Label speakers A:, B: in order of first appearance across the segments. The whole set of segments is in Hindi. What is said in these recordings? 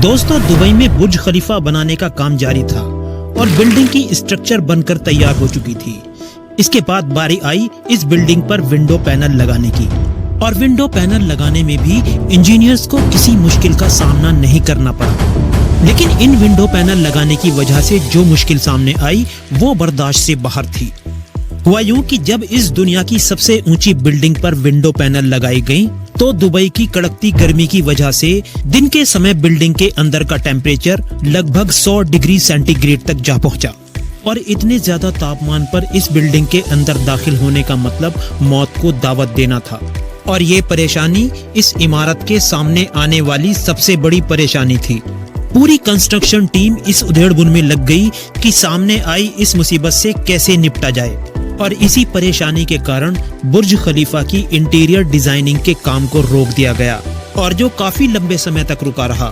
A: दोस्तों, दुबई में बुर्ज खलीफा बनाने का काम जारी था और बिल्डिंग की स्ट्रक्चर बनकर तैयार हो चुकी थी। इसके बाद बारी आई इस बिल्डिंग पर विंडो पैनल लगाने की, और विंडो पैनल लगाने में भी इंजीनियर्स को किसी मुश्किल का सामना नहीं करना पड़ा। लेकिन इन विंडो पैनल लगाने की वजह से जो मुश्किल सामने आई वो बर्दाश्त से बाहर थी। हुआ यूं कि जब इस दुनिया की सबसे ऊंची बिल्डिंग पर विंडो पैनल लगाई गई तो दुबई की कड़कती गर्मी की वजह से दिन के समय बिल्डिंग के अंदर का टेम्परेचर लगभग 100 डिग्री सेंटीग्रेड तक जा पहुंचा। और इतने ज्यादा तापमान पर इस बिल्डिंग के अंदर दाखिल होने का मतलब मौत को दावत देना था। और ये परेशानी इस इमारत के सामने आने वाली सबसे बड़ी परेशानी थी। पूरी कंस्ट्रक्शन टीम इस उधेड़बुन में लग गई कि सामने आई इस मुसीबत से कैसे निपटा जाए। और इसी परेशानी के कारण बुर्ज खलीफा की इंटीरियर डिजाइनिंग के काम को रोक दिया गया, और जो काफी लंबे समय तक रुका रहा।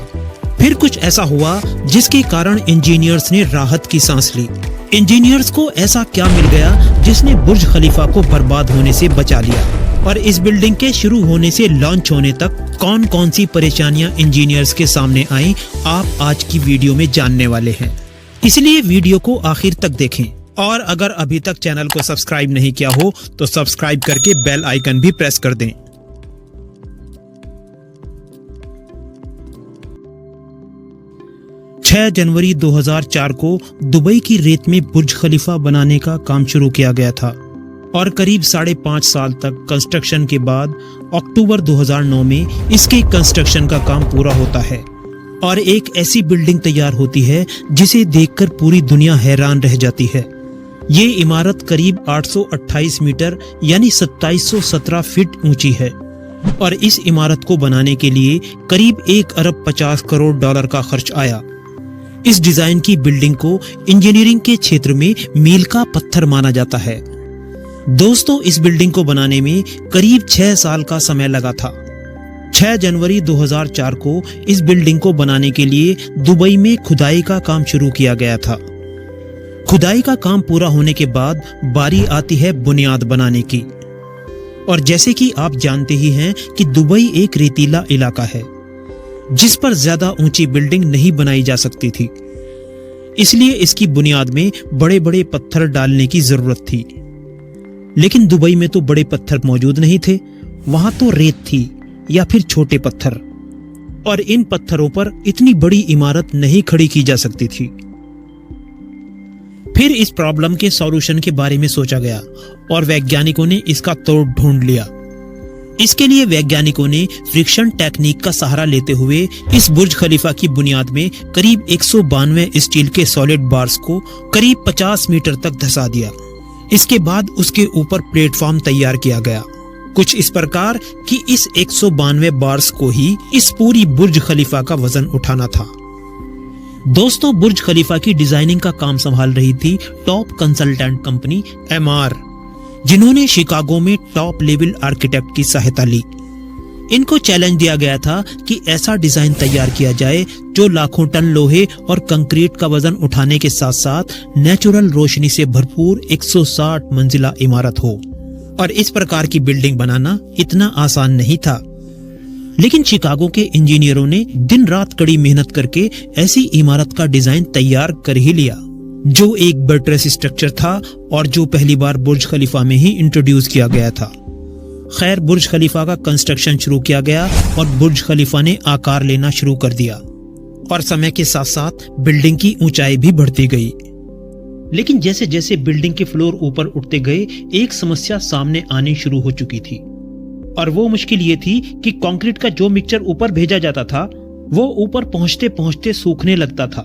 A: फिर कुछ ऐसा हुआ जिसके कारण इंजीनियर्स ने राहत की सांस ली। इंजीनियर्स को ऐसा क्या मिल गया जिसने बुर्ज खलीफा को बर्बाद होने से बचा लिया। और इस बिल्डिंग के शुरू होने से लॉन्च होने तक कौन कौन सी परेशानियां इंजीनियर्स के सामने आई, आप आज की वीडियो में जानने वाले हैं। इसलिए वीडियो को आखिर तक देखें, और अगर अभी तक चैनल को सब्सक्राइब नहीं किया हो तो सब्सक्राइब करके बेल आइकन भी प्रेस कर दें। जनवरी 2004 को दुबई की रेत में बुर्ज खलीफा बनाने का काम शुरू किया गया था, और करीब 5.5 साल तक कंस्ट्रक्शन के बाद अक्टूबर 2009 में इसके कंस्ट्रक्शन का काम पूरा होता है, और एक ऐसी बिल्डिंग तैयार होती है जिसे देखकर पूरी दुनिया हैरान रह जाती है। ये इमारत करीब 828 मीटर यानी 2717 फीट ऊंची है, और इस इमारत को बनाने के लिए करीब 1 अरब 50 करोड़ डॉलर का खर्च आया। इस डिजाइन की बिल्डिंग को इंजीनियरिंग के क्षेत्र में मील का पत्थर माना जाता है। दोस्तों, इस बिल्डिंग को बनाने में करीब 6 साल का समय लगा था। 6 जनवरी 2004 को इस बिल्डिंग को बनाने के लिए दुबई में खुदाई का काम शुरू किया गया था। खुदाई का काम पूरा होने के बाद बारी आती है बुनियाद बनाने की। और जैसे कि आप जानते ही हैं कि दुबई एक रेतीला इलाका है जिस पर ज्यादा ऊंची बिल्डिंग नहीं बनाई जा सकती थी, इसलिए इसकी बुनियाद में बड़े बड़े पत्थर डालने की जरूरत थी। लेकिन दुबई में तो बड़े पत्थर मौजूद नहीं थे, वहां तो रेत थी या फिर छोटे पत्थर, और इन पत्थरों पर इतनी बड़ी इमारत नहीं खड़ी की जा सकती थी। फिर इस प्रॉब्लम के सॉल्यूशन के बारे में सोचा गया और वैज्ञानिकों ने इसका तोड़ ढूंढ लिया। इसके लिए वैज्ञानिकों ने फ्रिक्शन टेक्निक का सहारा लेते हुए इस बुर्ज खलीफा की बुनियाद में करीब 192 स्टील के सॉलिड बार्स को करीब 50 मीटर तक धंसा दिया। इसके बाद उसके ऊपर प्लेटफॉर्म तैयार किया गया, कुछ इस प्रकार कि इस 192 बार्स को ही इस पूरी बुर्ज खलीफा का वजन उठाना था। दोस्तों, बुर्ज खलीफा की डिजाइनिंग का काम संभाल रही थी टॉप कंसल्टेंट कंपनी एमआर, जिन्होंने शिकागो में टॉप लेवल आर्किटेक्ट की सहायता ली। इनको चैलेंज दिया गया था कि ऐसा डिजाइन तैयार किया जाए जो लाखों टन लोहे और कंक्रीट का वजन उठाने के साथ साथ नेचुरल रोशनी से भरपूर 160 मंजिला इमारत हो। और इस प्रकार की बिल्डिंग बनाना इतना आसान नहीं था, लेकिन शिकागो के इंजीनियरों ने दिन रात कड़ी मेहनत करके ऐसी इमारत का डिजाइन तैयार कर ही लिया, जो एक बटरेस स्ट्रक्चर था और जो पहली बार बुर्ज खलीफा में ही इंट्रोड्यूस किया गया था। खैर, बुर्ज खलीफा का कंस्ट्रक्शन शुरू किया गया और बुर्ज खलीफा ने आकार लेना शुरू कर दिया, और समय के साथ साथ बिल्डिंग की ऊंचाई भी बढ़ती गई। लेकिन जैसे जैसे बिल्डिंग के फ्लोर ऊपर उठते गए, एक समस्या सामने आनी शुरू हो चुकी थी, और वो मुश्किल ये थी कि कंक्रीट का जो मिक्सचर ऊपर भेजा जाता था वो ऊपर पहुंचते पहुंचते सूखने लगता था।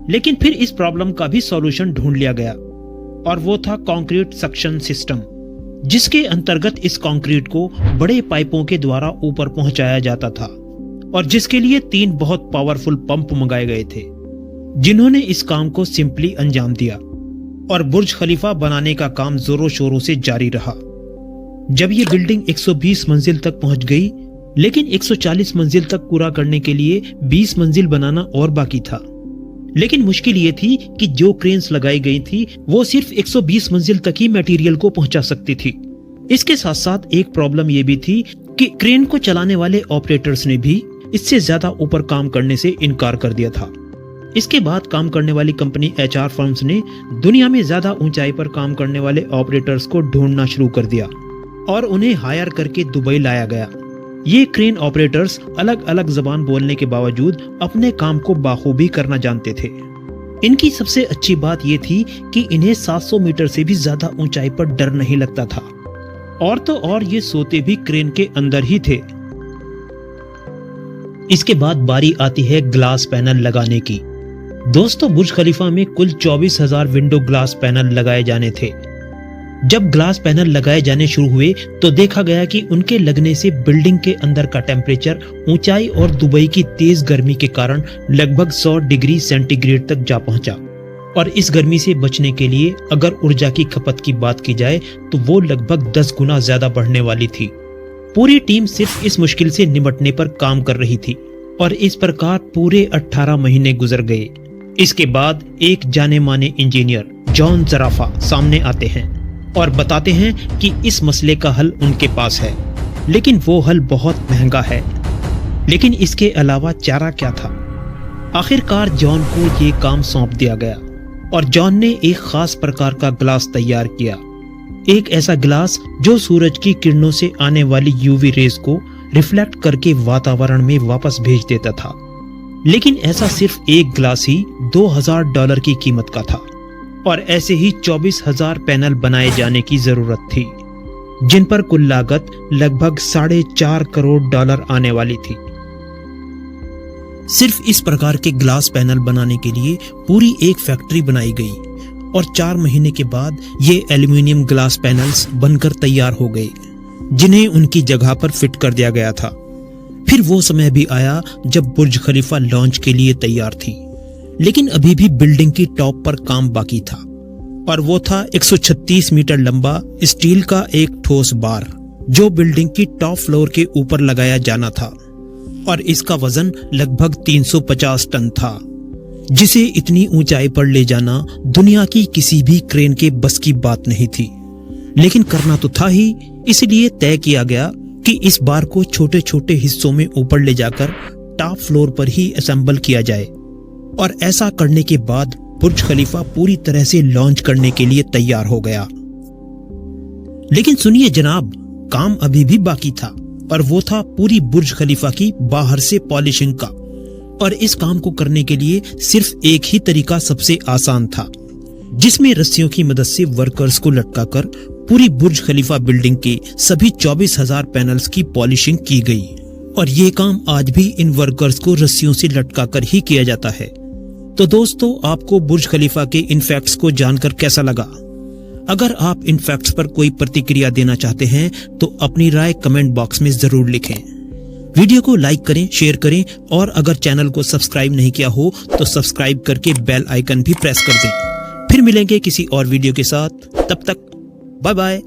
A: लेकिन फिर इस प्रॉब्लम का भी सॉल्यूशन ढूंढ लिया गया, और वो था कंक्रीट सक्शन सिस्टम, जिसके अंतर्गत इस कंक्रीट को बड़े पाइपों के द्वारा ऊपर पहुंचाया जाता था, और जिसके लिए 3 बहुत पावरफुल पंप मंगाए गए थे, जिन्होंने इस काम को सिंपली अंजाम दिया। और बुर्ज खलीफा बनाने का काम जोरों शोरों से जारी रहा। जब ये बिल्डिंग 120 मंजिल तक पहुंच गई, लेकिन 140 मंजिल तक पूरा करने के लिए 20 मंजिल बनाना और बाकी था। लेकिन मुश्किल ये थी कि जो क्रेन्स लगाई गई थी वो सिर्फ 120 मंजिल तक ही मटेरियल को पहुंचा सकती थी। इसके साथ साथ एक प्रॉब्लम ये भी थी कि क्रेन को चलाने वाले ऑपरेटर्स ने भी इससे ज्यादा ऊपर काम करने से इनकार कर दिया था। इसके बाद काम करने वाली कंपनी HR फर्म्स ने दुनिया में ज्यादा ऊंचाई पर काम करने वाले ऑपरेटर्स को ढूंढना शुरू कर दिया और उन्हें हायर करके दुबई लाया गया। ये क्रेन ऑपरेटर्स अलग अलग जबान बोलने के बावजूद अपने काम को बाखूबी करना जानते थे। इनकी सबसे अच्छी बात यह थी कि इन्हें 700 मीटर से भी ज्यादा ऊंचाई पर डर नहीं लगता था। और तो और ये सोते भी क्रेन के अंदर ही थे। इसके बाद बारी आती है ग्लास पैनल लगाने की। दोस्तों, बुर्ज खलीफा में कुल 24,000 विंडो ग्लास पैनल लगाए जाने थे। जब ग्लास पैनल लगाए जाने शुरू हुए तो देखा गया कि उनके लगने से बिल्डिंग के अंदर का टेम्परेचर ऊंचाई और दुबई की तेज गर्मी के कारण लगभग 100 डिग्री सेंटीग्रेड तक जा पहुंचा। और इस गर्मी से बचने के लिए अगर ऊर्जा की खपत की बात की जाए तो वो लगभग 10 गुना ज्यादा बढ़ने वाली थी। पूरी टीम सिर्फ इस मुश्किल से निपटने पर काम कर रही थी और इस प्रकार पूरे 18 महीने गुजर गए। इसके बाद एक जाने माने इंजीनियर जॉन ज़राफा सामने आते हैं और बताते हैं कि इस मसले का हल उनके पास है, लेकिन वो हल बहुत महंगा है। लेकिन इसके अलावा चारा क्या था? आखिरकार जॉन को ये काम सौंप दिया गया और जॉन ने एक खास प्रकार का ग्लास तैयार किया। एक ऐसा ग्लास जो सूरज की किरणों से आने वाली UV रेज को रिफ्लेक्ट करके वातावरण में वापस भेज देता था। लेकिन ऐसा सिर्फ एक ग्लास ही $2,000 की कीमत का था और ऐसे ही 24,000 पैनल बनाए जाने की जरूरत थी, जिन पर कुल लागत लगभग $4.5 करोड़ आने वाली थी। सिर्फ इस प्रकार के ग्लास पैनल बनाने के लिए पूरी एक फैक्ट्री बनाई गई और 4 महीने के बाद ये एल्यूमिनियम ग्लास पैनल्स बनकर तैयार हो गए, जिन्हें उनकी जगह पर फिट कर दिया गया था। फिर वो समय भी आया जब बुर्ज खलीफा लॉन्च के लिए तैयार थी, लेकिन अभी भी बिल्डिंग की टॉप पर काम बाकी था और वो था 136 मीटर लंबा स्टील का एक ठोस बार जो बिल्डिंग की टॉप फ्लोर के ऊपर लगाया जाना था और इसका वजन लगभग 350 टन था, जिसे इतनी ऊंचाई पर ले जाना दुनिया की किसी भी क्रेन के बस की बात नहीं थी। लेकिन करना तो था ही, इसलिए तय किया गया कि इस बार को छोटे छोटे हिस्सों में ऊपर ले जाकर टॉप फ्लोर पर ही असेंबल किया जाए। और ऐसा करने के बाद बुर्ज खलीफा पूरी तरह से लॉन्च करने के लिए तैयार हो गया। लेकिन सुनिए जनाब, काम अभी भी बाकी था और वो था पूरी बुर्ज खलीफा की बाहर से पॉलिशिंग का। और इस काम को करने के लिए सिर्फ एक ही तरीका सबसे आसान था, जिसमें रस्सियों की मदद से वर्कर्स को लटकाकर पूरी बुर्ज खलीफा बिल्डिंग के सभी 24,000 पैनल्स की पॉलिशिंग की गई। और ये काम आज भी इन वर्कर्स को रस्सियों से लटकाकर ही किया जाता है। तो दोस्तों, आपको बुर्ज खलीफा के इन फैक्ट्स को जानकर कैसा लगा? अगर आप इन फैक्ट्स पर कोई प्रतिक्रिया देना चाहते हैं तो अपनी राय कमेंट बॉक्स में जरूर लिखें। वीडियो को लाइक करें, शेयर करें और अगर चैनल को सब्सक्राइब नहीं किया हो तो सब्सक्राइब करके बेल आइकन भी प्रेस कर दें। फिर मिलेंगे किसी और वीडियो के साथ, तब तक बाय बाय।